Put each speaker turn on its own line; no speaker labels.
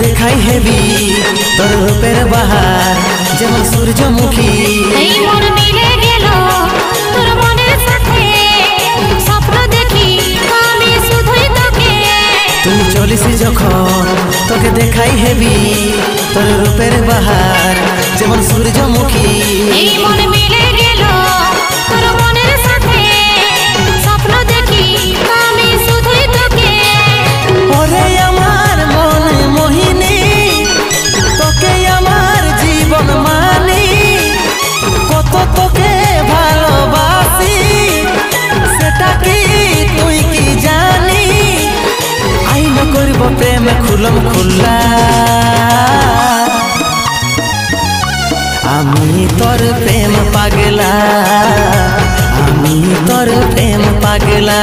দেখাই হেবি তোর রূপের বাহার যেমন সূর্যমুখী।
এই মন মিলে গেল তোর মনের সাথে, স্বপ্ন দেখি আমি শুধুই তোকে।
তুই চলিস যখন তোকে দেখাই হেবি তোর রূপের বাহার যেমন সূর্যমুখী।
এই মন মিলে গেল তোর মনের সাথে, স্বপ্ন দেখি আমি শুধুই তোকে।
ওরে আমার মন মোহিনী, তোকে আমার জীবন মানি, কত তোকে ভালোবাসি সেটা কি তুই কি জানি। আইন করব প্রেম খুলম খুল্লা, আমি তোর প্রেম পাগলা, আমি তোর প্রেম পাগলা।